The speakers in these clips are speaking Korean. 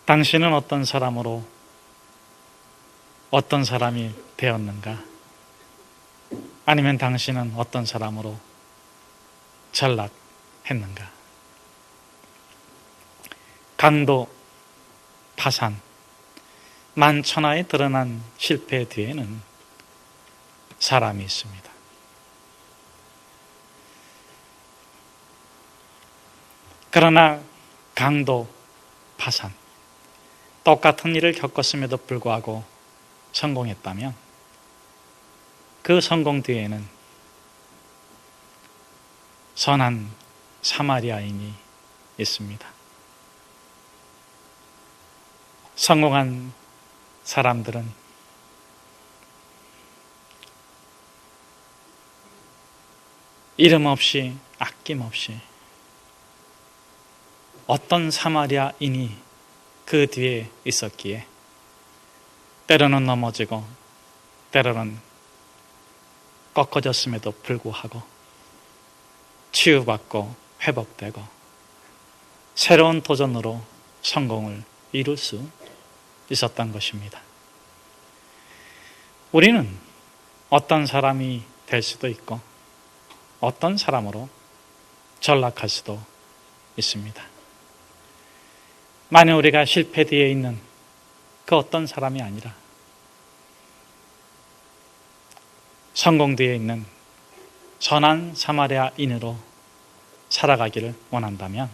당신은 어떤 사람으로 어떤 사람이 되었는가? 아니면 당신은 어떤 사람으로 전락했는가? 강도, 파산, 만천하에 드러난 실패 뒤에는 사람이 있습니다. 그러나 강도, 파산, 똑같은 일을 겪었음에도 불구하고 성공했다면 그 성공 뒤에는 선한 사마리아인이 있습니다. 성공한 사람들은 이름 없이 아낌없이 어떤 사마리아인이 그 뒤에 있었기에 때로는 넘어지고 때로는 꺾어졌음에도 불구하고 치유받고 회복되고 새로운 도전으로 성공을 이룰 수 있었던 것입니다. 우리는 어떤 사람이 될 수도 있고 어떤 사람으로 전락할 수도 있습니다. 만약 우리가 실패 뒤에 있는 그 어떤 사람이 아니라 성공 뒤에 있는 선한 사마리아인으로 살아가기를 원한다면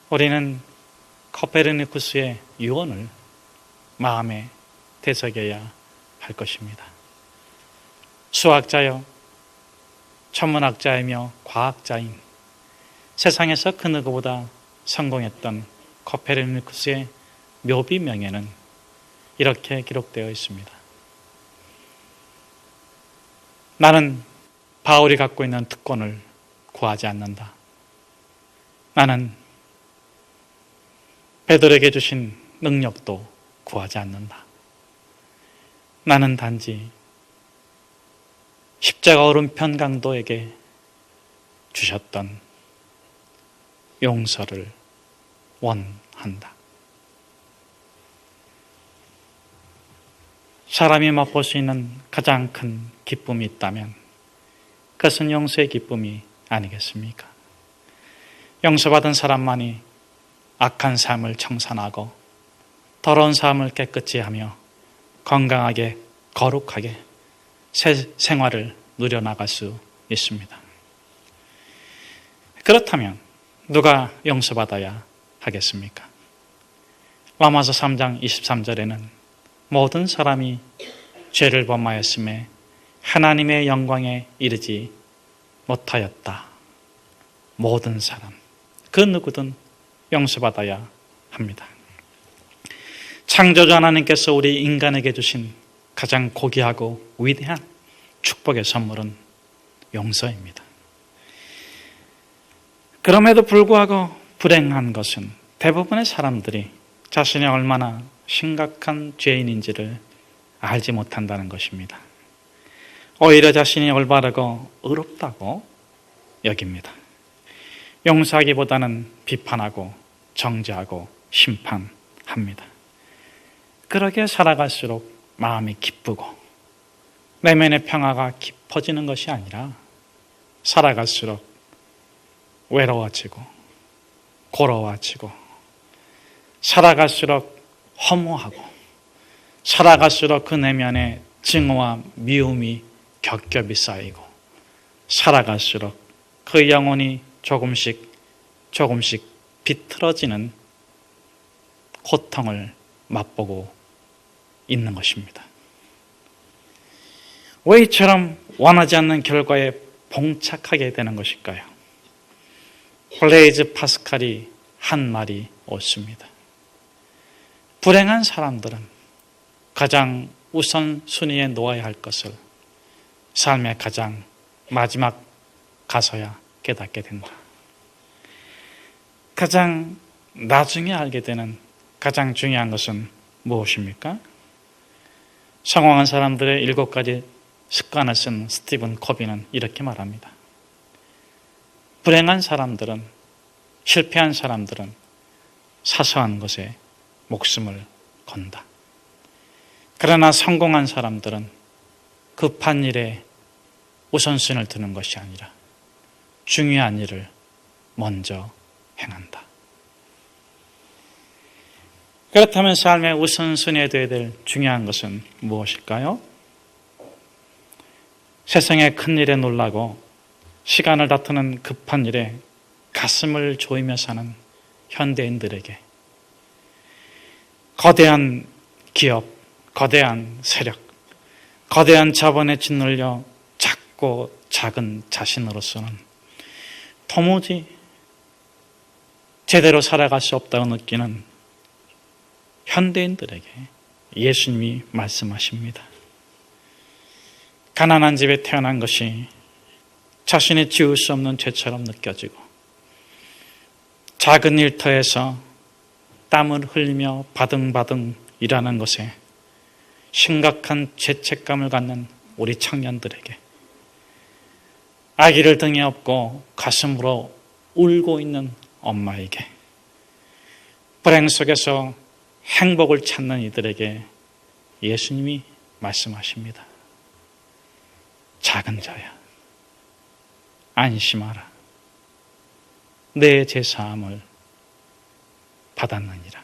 우리는 코페르니쿠스의 유언을 마음에 되새겨야 할 것입니다. 수학자요, 천문학자이며 과학자인 세상에서 그 누구보다 성공했던 코페르니쿠스의 묘비명에는 이렇게 기록되어 있습니다. 나는 바울이 갖고 있는 특권을 구하지 않는다. 나는 베드로에게 주신 능력도 구하지 않는다. 나는 단지 십자가 오른편 강도에게 주셨던 용서를 원한다. 사람이 맛볼 수 있는 가장 큰 기쁨이 있다면 그것은 용서의 기쁨이 아니겠습니까? 용서받은 사람만이 악한 삶을 청산하고 더러운 삶을 깨끗이 하며 건강하게 거룩하게 새 생활을 누려나갈 수 있습니다. 그렇다면 누가 용서받아야 하겠습니까? 로마서 3장 23절에는 모든 사람이 죄를 범하였음에 하나님의 영광에 이르지 못하였다. 모든 사람, 그 누구든 용서받아야 합니다. 창조주 하나님께서 우리 인간에게 주신 가장 고귀하고 위대한 축복의 선물은 용서입니다. 그럼에도 불구하고 불행한 것은 대부분의 사람들이 자신이 얼마나 심각한 죄인인지를 알지 못한다는 것입니다. 오히려 자신이 올바르고 의롭다고 여깁니다. 용서하기보다는 비판하고 정죄하고 심판합니다. 그렇게 살아갈수록 마음이 기쁘고 내면의 평화가 깊어지는 것이 아니라 살아갈수록 외로워지고 고로워지고 살아갈수록 허무하고 살아갈수록 그 내면에 증오와 미움이 겹겹이 쌓이고 살아갈수록 그 영혼이 조금씩 비틀어지는 고통을 맛보고 있는 것입니다. 왜 이처럼 원하지 않는 결과에 봉착하게 되는 것일까요? 블레이즈 파스칼이 한 말이 옳습니다. 불행한 사람들은 가장 우선순위에 놓아야 할 것을 삶의 가장 마지막 가서야 깨닫게 된다. 가장 나중에 알게 되는 가장 중요한 것은 무엇입니까? 성공한 사람들의 7가지 습관을 쓴 스티븐 코비는 이렇게 말합니다. 불행한 사람들은, 실패한 사람들은 사소한 것에 목숨을 건다. 그러나 성공한 사람들은 급한 일에 우선순위를 두는 것이 아니라 중요한 일을 먼저 행한다. 그렇다면 삶의 우선순위에 되어야 될 중요한 것은 무엇일까요? 세상의 큰 일에 놀라고 시간을 다투는 급한 일에 가슴을 조이며 사는 현대인들에게 거대한 기업, 거대한 세력, 거대한 자본에 짓눌려 작고 작은 자신으로서는 도무지 제대로 살아갈 수 없다고 느끼는 현대인들에게 예수님이 말씀하십니다. 가난한 집에 태어난 것이 자신이 지울 수 없는 죄처럼 느껴지고 작은 일터에서 땀을 흘리며 바등바등 일하는 것에 심각한 죄책감을 갖는 우리 청년들에게 아기를 등에 업고 가슴으로 울고 있는 엄마에게 불행 속에서 행복을 찾는 이들에게 예수님이 말씀하십니다. 작은 자야, 안심하라. 내 죄사함을 받았느니라.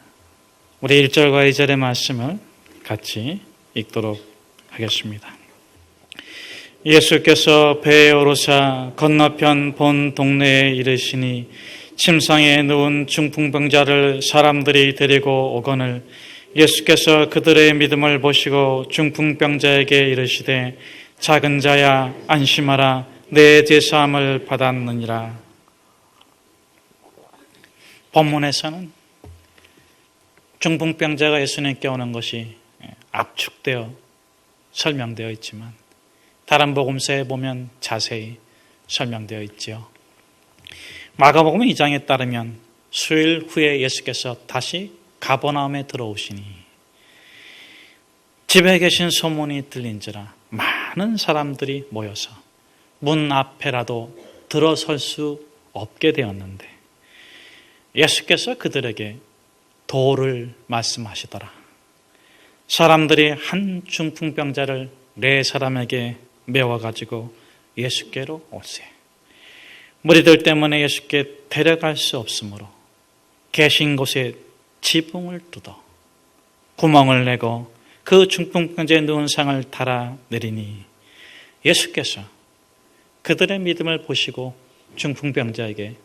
우리 1절과 2절의 말씀을 같이 읽도록 하겠습니다. 예수께서 배에 오르사 건너편 본 동네에 이르시니 침상에 누운 중풍병자를 사람들이 데리고 오거늘 예수께서 그들의 믿음을 보시고 중풍병자에게 이르시되 작은 자야 안심하라 내 죄사함을 받았느니라. 본문에서는 중풍병자가 예수님께 오는 것이 압축되어 설명되어 있지만 다른 복음서에 보면 자세히 설명되어 있지요. 마가복음 2장에 따르면 수일 후에 예수께서 다시 가버나움에 들어오시니 집에 계신 소문이 들린지라 많은 사람들이 모여서 문 앞에라도 들어설 수 없게 되었는데 예수께서 그들에게 도를 말씀하시더라. 사람들이 한 중풍병자를 4사람에게 메워가지고 예수께로 오세. 무리들 때문에 예수께 데려갈 수 없으므로 계신 곳에 지붕을 뚫어 구멍을 내고 그 중풍병자의 누운 상을 달아 내리니 예수께서 그들의 믿음을 보시고 중풍병자에게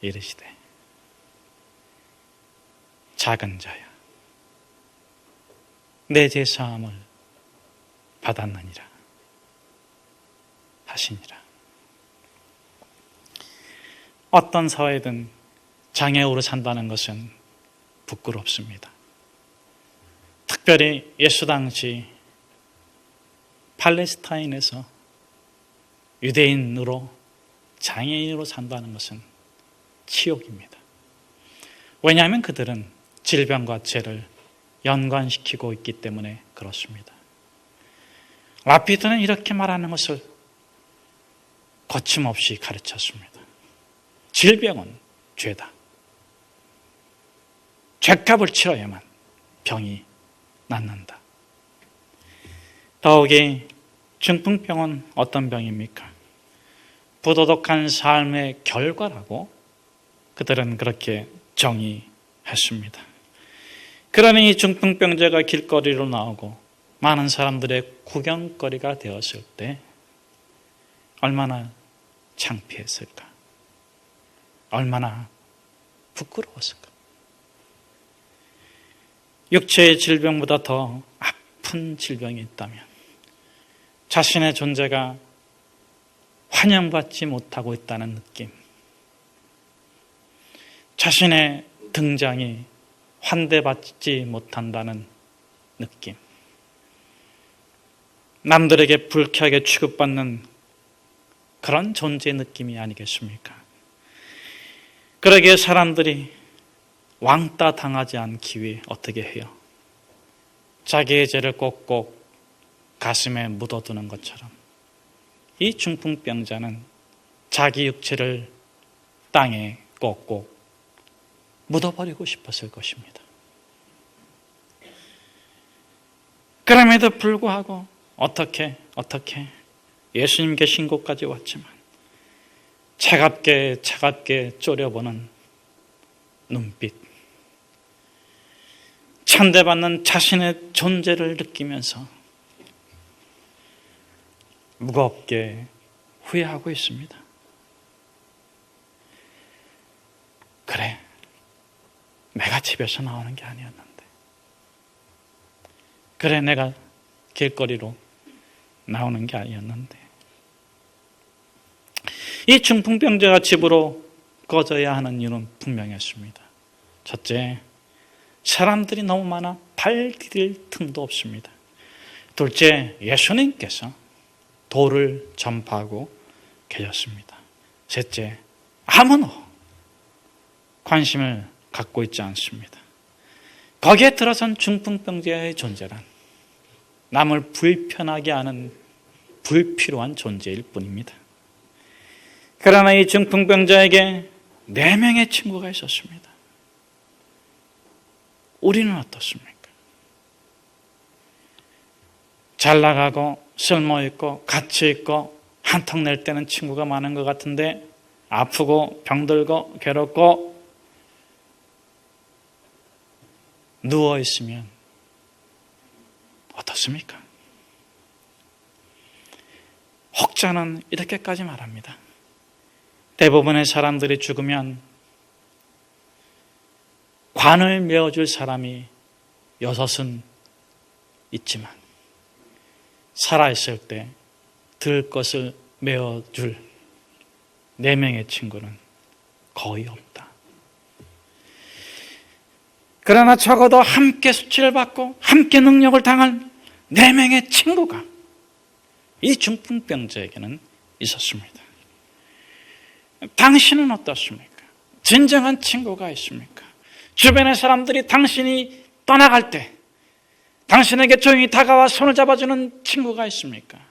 이르시되 작은 자야 내 죄사함을 받았느니라 하시니라. 어떤 사회든 장애우로 산다는 것은 부끄럽습니다. 특별히 예수 당시 팔레스타인에서 유대인으로 장애인으로 산다는 것은 치욕입니다. 왜냐하면 그들은 질병과 죄를 연관시키고 있기 때문에 그렇습니다. 라피드는 이렇게 말하는 것을 거침없이 가르쳤습니다. 질병은 죄다. 죄값을 치러야만 병이 낫는다. 더욱이 중풍병은 어떤 병입니까? 부도덕한 삶의 결과라고 그들은 그렇게 정의했습니다. 그러니 중풍병자가 길거리로 나오고 많은 사람들의 구경거리가 되었을 때 얼마나 창피했을까? 얼마나 부끄러웠을까? 육체의 질병보다 더 아픈 질병이 있다면 자신의 존재가 환영받지 못하고 있다는 느낌, 자신의 등장이 환대받지 못한다는 느낌, 남들에게 불쾌하게 취급받는 그런 존재의 느낌이 아니겠습니까? 그러기에 사람들이 왕따 당하지 않기 위해 어떻게 해요? 자기의 죄를 꼭꼭 가슴에 묻어두는 것처럼 이 중풍병자는 자기 육체를 땅에 꼭꼭 묻어버리고 싶었을 것입니다. 그럼에도 불구하고 어떻게 예수님께 신고까지 왔지만 차갑게 쪼려보는 눈빛, 천대받는 자신의 존재를 느끼면서 무겁게 후회하고 있습니다. 그래, 내가 집에서 나오는 게 아니었는데, 그래, 내가 길거리로 나오는 게 아니었는데. 이 중풍병자가 집으로 꺼져야 하는 이유는 분명했습니다. 첫째, 사람들이 너무 많아 발 디딜 틈도 없습니다. 둘째, 예수님께서 도를 전파하고 계셨습니다. 셋째, 아무도 관심을 갖고 있지 않습니다. 거기에 들어선 중풍병자의 존재란 남을 불편하게 하는 불필요한 존재일 뿐입니다. 그러나 이 중풍병자에게 4명의 친구가 있었습니다. 우리는 어떻습니까? 잘 나가고 쓸모있고 가치있고 한턱 낼 때는 친구가 많은 것 같은데 아프고 병들고 괴롭고 누워있으면 어떻습니까? 혹자는 이렇게까지 말합니다. 대부분의 사람들이 죽으면 관을 메어줄 사람이 6은 있지만 살아있을 때 들 것을 메어줄 4명의 친구는 거의 없다. 그러나 적어도 함께 수치를 받고 함께 능력을 당할 4명의 친구가 이 중풍병자에게는 있었습니다. 당신은 어떻습니까? 진정한 친구가 있습니까? 주변의 사람들이 당신이 떠나갈 때 당신에게 조용히 다가와 손을 잡아주는 친구가 있습니까?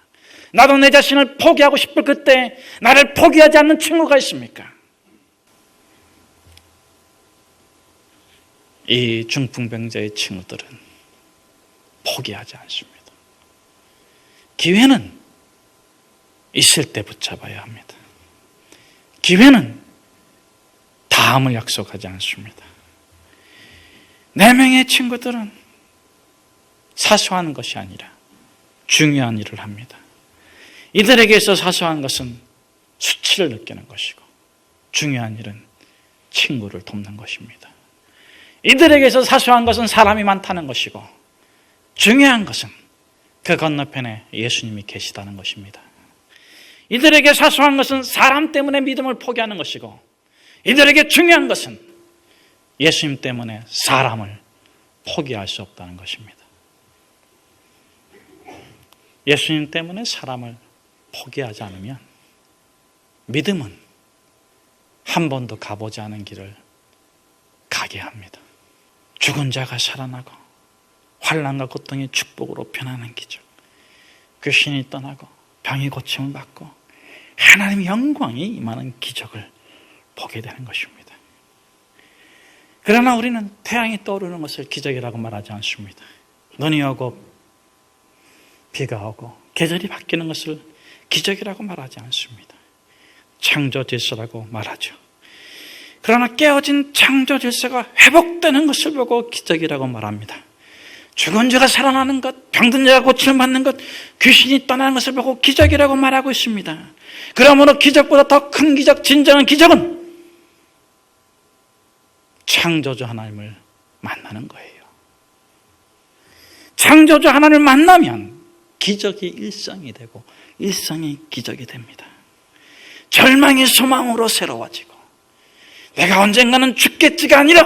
나도 내 자신을 포기하고 싶을 그때 나를 포기하지 않는 친구가 있습니까? 이 중풍병자의 친구들은 포기하지 않습니다. 기회는 있을 때 붙잡아야 합니다. 기회는 다음을 약속하지 않습니다. 4명의 친구들은 사소한 것이 아니라 중요한 일을 합니다. 이들에게 있어 사소한 것은 수치를 느끼는 것이고 중요한 일은 친구를 돕는 것입니다. 이들에게서 사소한 것은 사람이 많다는 것이고 중요한 것은 그 건너편에 예수님이 계시다는 것입니다. 이들에게 사소한 것은 사람 때문에 믿음을 포기하는 것이고 이들에게 중요한 것은 예수님 때문에 사람을 포기할 수 없다는 것입니다. 예수님 때문에 사람을 포기하지 않으면 믿음은 한 번도 가보지 않은 길을 가게 합니다. 죽은 자가 살아나고 환난과 고통이 축복으로 변하는 기적, 귀신이 떠나고 병이 고침을 받고 하나님의 영광이 임하는 기적을 보게 되는 것입니다. 그러나 우리는 태양이 떠오르는 것을 기적이라고 말하지 않습니다. 눈이 오고 비가 오고 계절이 바뀌는 것을 기적이라고 말하지 않습니다. 창조 질서라고 말하죠. 그러나 깨어진 창조 질서가 회복되는 것을 보고 기적이라고 말합니다. 죽은 자가 살아나는 것, 병든 자가 고침을 받는 것, 귀신이 떠나는 것을 보고 기적이라고 말하고 있습니다. 그러므로 기적보다 더 큰 기적, 진정한 기적은 창조주 하나님을 만나는 거예요. 창조주 하나님을 만나면 기적이 일상이 되고 일상이 기적이 됩니다. 절망이 소망으로 새로워지고 내가 언젠가는 죽겠지가 아니라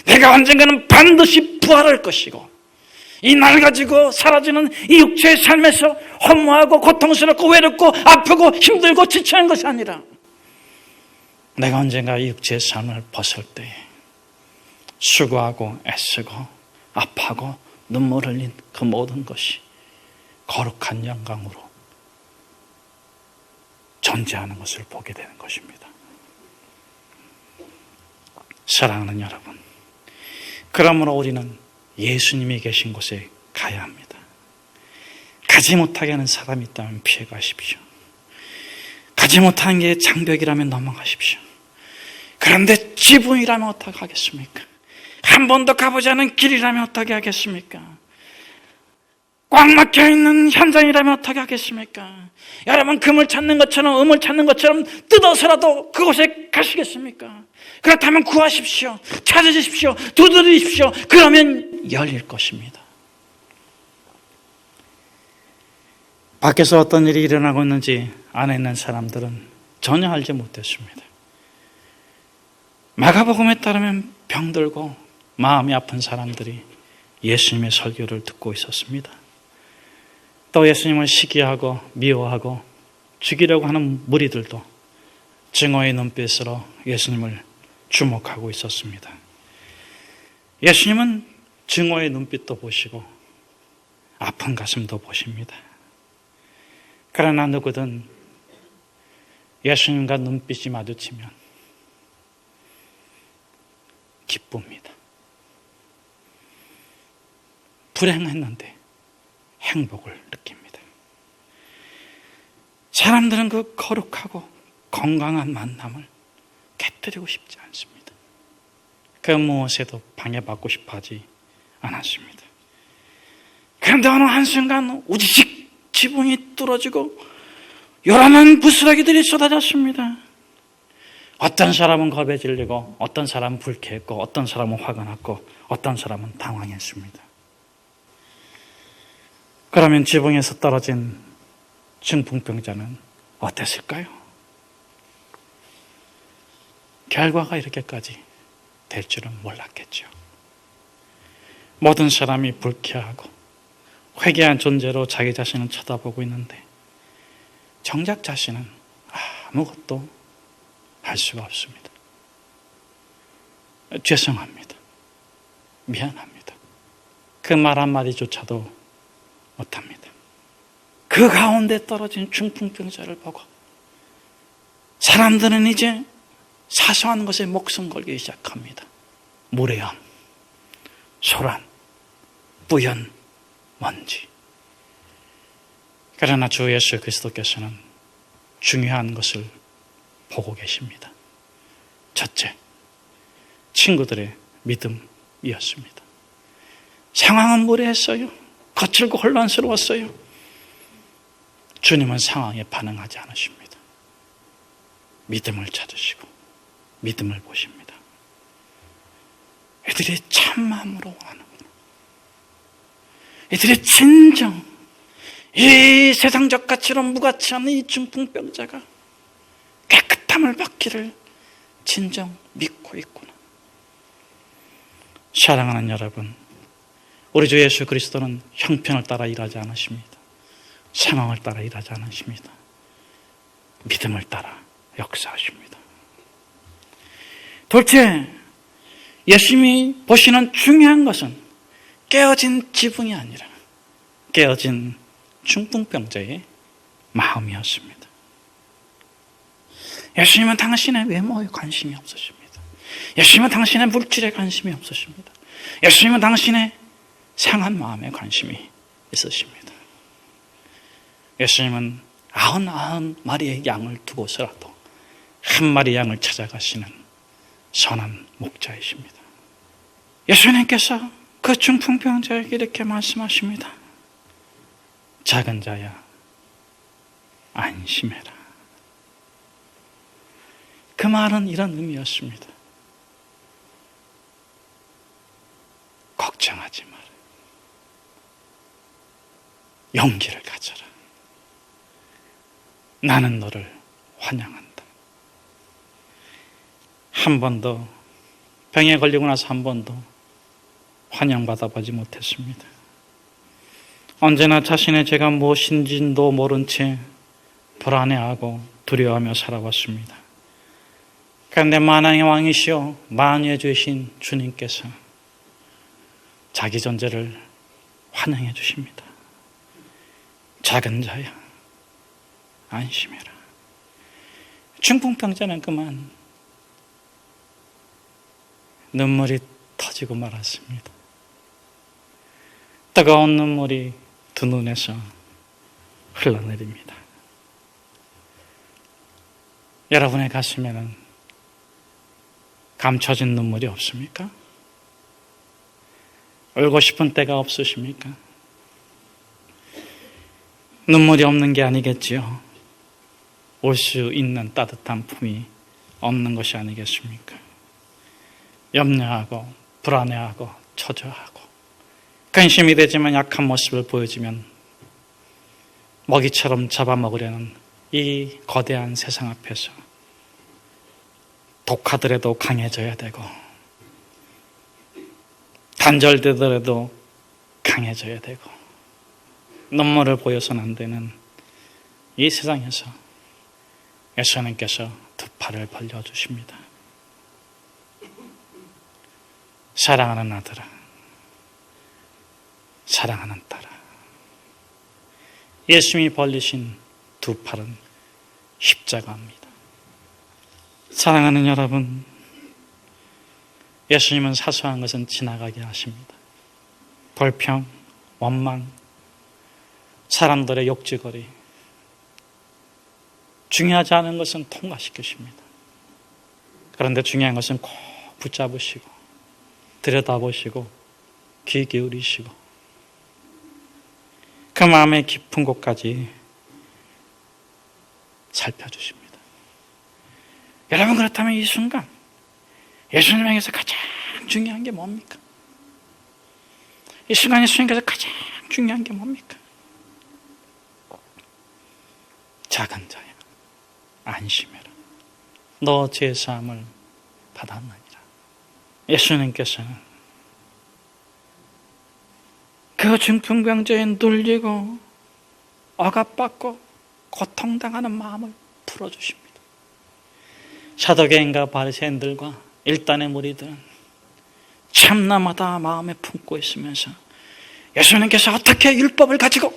내가 언젠가는 반드시 부활할 것이고 이 낡아지고 사라지는 이 육체의 삶에서 허무하고 고통스럽고 외롭고 아프고 힘들고 지치는 것이 아니라 내가 언젠가 이 육체의 삶을 벗을 때에 수고하고 애쓰고 아파하고 눈물 흘린 그 모든 것이 거룩한 영광으로 존재하는 것을 보게 되는 것입니다. 사랑하는 여러분, 그러므로 우리는 예수님이 계신 곳에 가야 합니다. 가지 못하게 하는 사람이 있다면 피해 가십시오. 가지 못하는 게 장벽이라면 넘어가십시오. 그런데 지붕이라면 어떻게 하겠습니까? 한 번도 가보지 않은 길이라면 어떻게 하겠습니까? 꽉 막혀있는 현장이라면 어떻게 하겠습니까? 여러분, 금을 찾는 것처럼, 음을 찾는 것처럼 뜯어서라도 그곳에 가시겠습니까? 그렇다면 구하십시오. 찾으십시오. 두드리십시오. 그러면 열릴 것입니다. 밖에서 어떤 일이 일어나고 있는지 안에 있는 사람들은 전혀 알지 못했습니다. 마가복음에 따르면 병들고 마음이 아픈 사람들이 예수님의 설교를 듣고 있었습니다. 또 예수님을 시기하고 미워하고 죽이려고 하는 무리들도 증오의 눈빛으로 예수님을 주목하고 있었습니다. 예수님은 증오의 눈빛도 보시고 아픈 가슴도 보십니다. 그러나 누구든 예수님과 눈빛이 마주치면 기쁩니다. 불행했는데 행복을 느낍니다. 사람들은 그 거룩하고 건강한 만남을 깨뜨리고 싶지 않습니다. 그 무엇에도 방해받고 싶어 하지 않았습니다. 그런데 어느 한순간 우지직 지붕이 뚫어지고 요란한 부스러기들이 쏟아졌습니다. 어떤 사람은 겁에 질리고 어떤 사람은 불쾌했고 어떤 사람은 화가 났고 어떤 사람은 당황했습니다. 그러면 지붕에서 떨어진 중풍병자는 어땠을까요? 결과가 이렇게까지 될 줄은 몰랐겠죠. 모든 사람이 불쾌하고 회개한 존재로 자기 자신을 쳐다보고 있는데 정작 자신은 아무것도 할 수가 없습니다. 죄송합니다. 미안합니다. 그 말 한마디조차도 못합니다. 그 가운데 떨어진 중풍병자를 보고 사람들은 이제 사소한 것에 목숨 걸기 시작합니다. 모래암, 소란, 뿌연, 먼지. 그러나 주 예수 그리스도께서는 중요한 것을 보고 계십니다. 첫째, 친구들의 믿음이었습니다. 상황은 무례했어요. 거칠고 혼란스러웠어요. 주님은 상황에 반응하지 않으십니다. 믿음을 찾으시고 믿음을 보십니다. 이들이 참마음으로 원하는구나. 이들이 진정 이 세상적 가치로 무가치 않은 이 중풍병자가 깨끗함을 받기를 진정 믿고 있구나. 사랑하는 여러분, 우리 주 예수 그리스도는 형편을 따라 일하지 않으십니다. 상황을 따라 일하지 않으십니다. 믿음을 따라 역사하십니다. 둘째, 예수님이 보시는 중요한 것은 깨어진 지붕이 아니라 깨어진 중풍병자의 마음이었습니다. 예수님은 당신의 외모에 관심이 없으십니다. 예수님은 당신의 물질에 관심이 없으십니다. 예수님은 당신의 상한 마음에 관심이 있으십니다. 예수님은 99마리의 양을 두고서라도 한 마리 양을 찾아가시는 선한 목자이십니다. 예수님께서 그 중풍병자에게 이렇게 말씀하십니다. 작은 자야, 안심해라. 그 말은 이런 의미였습니다. 걱정하지 마라. 용기를 가져라. 나는 너를 환영한다. 한 번도 병에 걸리고 나서 한 번도 환영받아 보지 못했습니다. 언제나 자신의 죄가 무엇인지도 모른 채 불안해하고 두려워하며 살아왔습니다. 그런데 만왕의 왕이시오 만유의 주이신 주님께서 자기 존재를 환영해 주십니다. 작은 자야, 안심해라. 중풍병자는 그만 눈물이 터지고 말았습니다. 뜨거운 눈물이 두 눈에서 흘러내립니다. 여러분의 가슴에는 감춰진 눈물이 없습니까? 울고 싶은 때가 없으십니까? 눈물이 없는 게 아니겠지요. 올 수 있는 따뜻한 품이 없는 것이 아니겠습니까? 염려하고 불안해하고 초조하고 근심이 되지만 약한 모습을 보여주면 먹이처럼 잡아먹으려는 이 거대한 세상 앞에서 독하더라도 강해져야 되고 단절되더라도 강해져야 되고 눈물을 보여서는 안 되는 이 세상에서 예수님께서 두 팔을 벌려주십니다. 사랑하는 아들아, 사랑하는 딸아, 예수님이 벌리신 두 팔은 십자가입니다. 사랑하는 여러분, 예수님은 사소한 것은 지나가게 하십니다. 불평, 원망, 사람들의 욕지거리, 중요하지 않은 것은 통과시키십니다. 그런데 중요한 것은 꼭 붙잡으시고 들여다보시고 귀 기울이시고 그 마음의 깊은 곳까지 살펴주십니다. 여러분, 그렇다면 이 순간 예수님에게서 가장 중요한 게 뭡니까? 이 순간 예수님께서 가장 중요한 게 뭡니까? 작은 자야, 안심해라. 너 죄사함을 받았느니라. 예수님께서는 그 중풍병자에 눌리고 억압받고 고통당하는 마음을 풀어주십니다. 사도계인과 바리새인들과 일단의 무리들은 참나마다 마음에 품고 있으면서 예수님께서 어떻게 율법을 가지고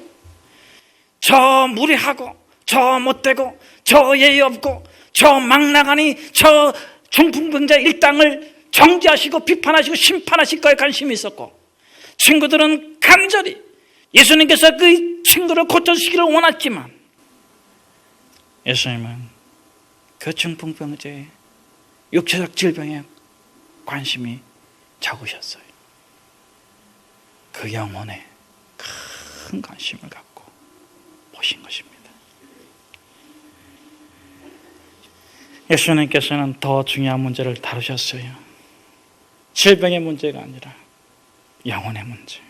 저 무례하고 저 못되고 저 예의 없고 저 망나가니 저 중풍병자 일당을 정죄하시고 비판하시고 심판하실 거에 관심이 있었고, 친구들은 간절히 예수님께서 그 친구를 고쳐주시기를 원했지만 예수님은 그 중풍병자의 육체적 질병에 관심이 적으셨어요. 그 영혼에 큰 관심을 갖고 보신 것입니다. 예수님께서는 더 중요한 문제를 다루셨어요. 질병의 문제가 아니라 영혼의 문제.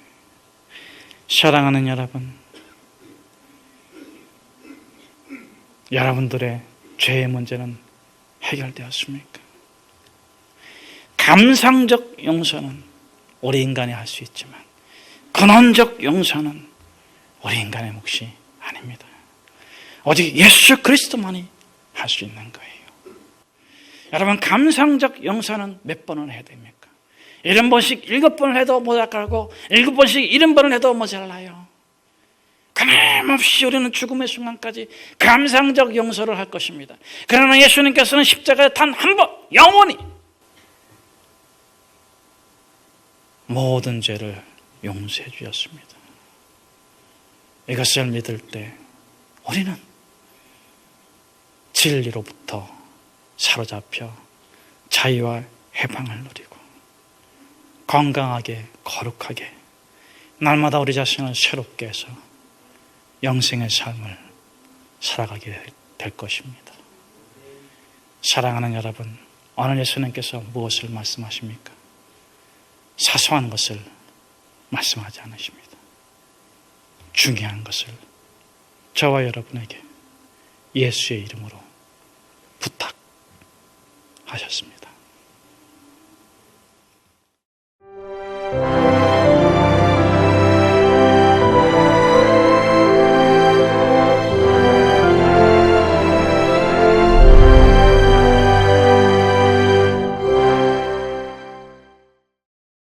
사랑하는 여러분, 여러분들의 죄의 문제는 해결되었습니까? 감상적 용서는 우리 인간이 할 수 있지만 근원적 용서는 우리 인간의 몫이 아닙니다. 오직 예수 그리스도만이 할 수 있는 거예요. 여러분, 감상적 용서는 몇 번을 해야 됩니까? 70번씩 7번을 해도 모자라고 7번씩 70번을 해도 모자라요. 끊임없이 우리는 죽음의 순간까지 감상적 용서를 할 것입니다. 그러나 예수님께서는 십자가에 단 한 번 영원히 모든 죄를 용서해 주셨습니다. 이것을 믿을 때 우리는 진리로부터 사로잡혀 자유와 해방을 누리고 건강하게 거룩하게 날마다 우리 자신을 새롭게 해서 영생의 삶을 살아가게 될 것입니다. 사랑하는 여러분, 오늘 예수님께서 무엇을 말씀하십니까? 사소한 것을 말씀하지 않으십니다. 중요한 것을 저와 여러분에게 예수의 이름으로 부탁하셨습니다.